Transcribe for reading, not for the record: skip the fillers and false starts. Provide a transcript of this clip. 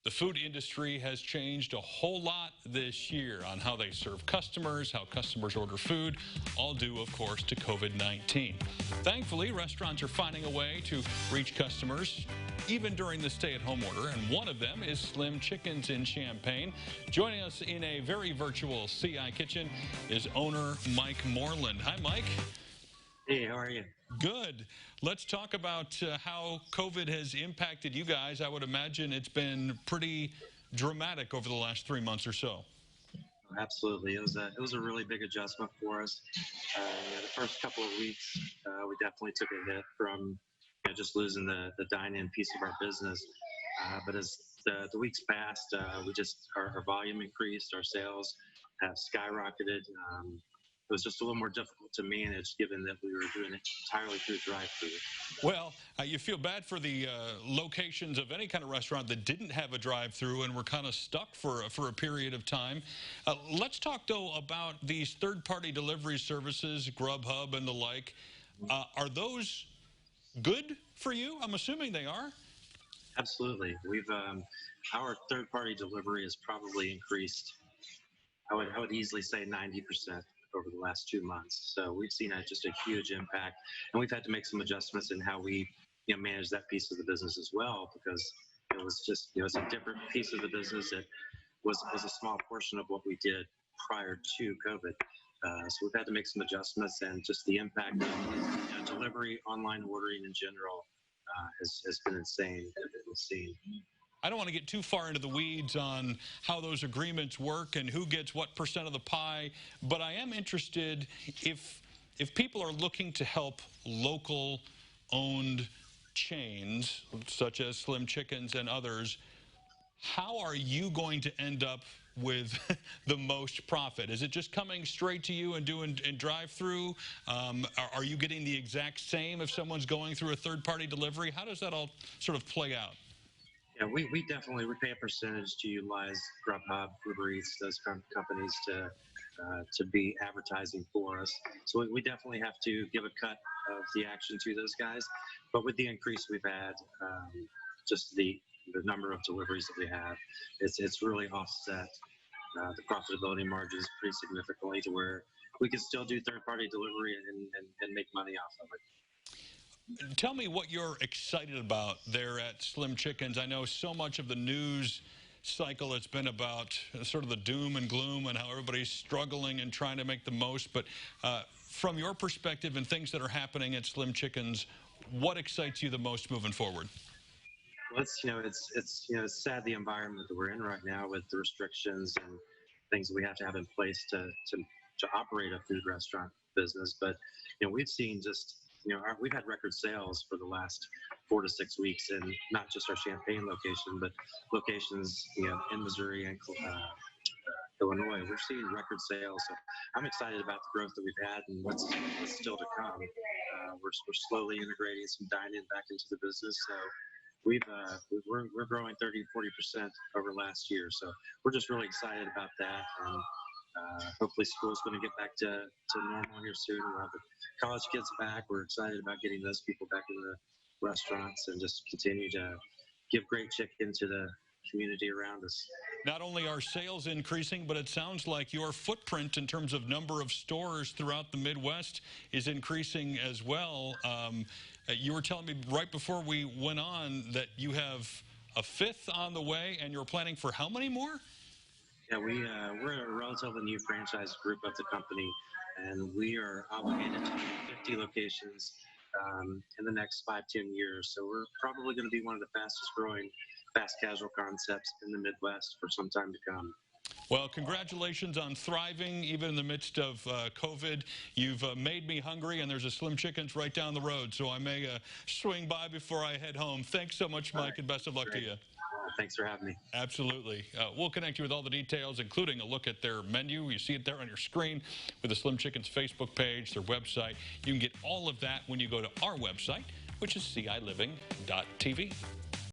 The food industry has changed a whole lot this year on how they serve customers, how customers order food, all due, of course, to COVID-19. Thankfully, restaurants are finding a way to reach customers even during the stay-at-home order, and one of them is Slim Chickens in Champaign. Joining us in a very virtual CI kitchen is owner Mike Moreland. Hi, Mike. Hey, how are you? Good. Let's talk about how COVID has impacted you guys. I would imagine it's been pretty dramatic over the last 3 months or so. Absolutely. It was a really big adjustment for us. The first couple of weeks, we definitely took a hit from just losing the dine-in piece of our business. But as the weeks passed, our volume increased, our sales have skyrocketed. It was just a little more difficult to manage given that we were doing it entirely through drive-through. Well, you feel bad for the locations of any kind of restaurant that didn't have a drive-through and were kind of stuck for a period of time. Let's talk, though, about these third-party delivery services, Grubhub and the like. Are those good for you? I'm assuming they are. Absolutely. Our third-party delivery has probably increased, I would easily say 90%. Over the last 2 months. So we've seen just a huge impact, and we've had to make some adjustments in how we manage that piece of the business as well, because it was just it's a different piece of the business. It was a small portion of what we did prior to COVID. So we've had to make some adjustments, and just the impact of delivery, online ordering in general has been insane. I don't want to get too far into the weeds on how those agreements work and who gets what percent of the pie, but I am interested if people are looking to help local-owned chains, such as Slim Chickens and others, how are you going to end up with the most profit? Is it just coming straight to you and doing drive-through? Are you getting the exact same if someone's going through a third-party delivery? How does that all sort of play out? Yeah, we pay a percentage to utilize Grubhub, Uber Eats, those companies to be advertising for us. So we definitely have to give a cut of the action to those guys. But with the increase we've had, just the number of deliveries that we have, it's really offset the profitability margins pretty significantly to where we can still do third-party delivery and make money off of it. Tell me what you're excited about there at Slim Chickens. I know so much of the news cycle has been about sort of the doom and gloom and how everybody's struggling and trying to make the most. But from your perspective and things that are happening at Slim Chickens, what excites you the most moving forward? Well, it's sad the environment that we're in right now with the restrictions and things that we have to have in place to operate a food restaurant business. But we've seen just we've had record sales for the last 4 to 6 weeks, and not just our Champaign location, but locations in Missouri and Illinois. We're seeing record sales. So I'm excited about the growth that we've had and what's still to come. We're slowly integrating some dine-in back into the business. So we're growing 30-40% over last year. So we're just really excited about that. And hopefully school's going to get back to normal here soon. We'll have the college kids back. We're excited about getting those people back in the restaurants and just continue to give great chicken to the community around us. Not only are sales increasing, but it sounds like your footprint in terms of number of stores throughout the Midwest is increasing as well. You were telling me right before we went on that you have a 5th on the way, and you're planning for how many more? Yeah, we're a relatively new franchise group of the company, and we are obligated to 50 locations in the next 5-10 years. So we're probably going to be one of the fastest growing fast casual concepts in the Midwest for some time to come. Well, congratulations on thriving even in the midst of COVID. You've made me hungry, and there's a Slim Chickens right down the road, so I may swing by before I head home. Thanks so much, Mike, and best of luck to you. Thanks for having me. Absolutely. We'll connect you with all the details, including a look at their menu. You see it there on your screen with the Slim Chickens Facebook page, their website. You can get all of that when you go to our website, which is ciLiving.tv.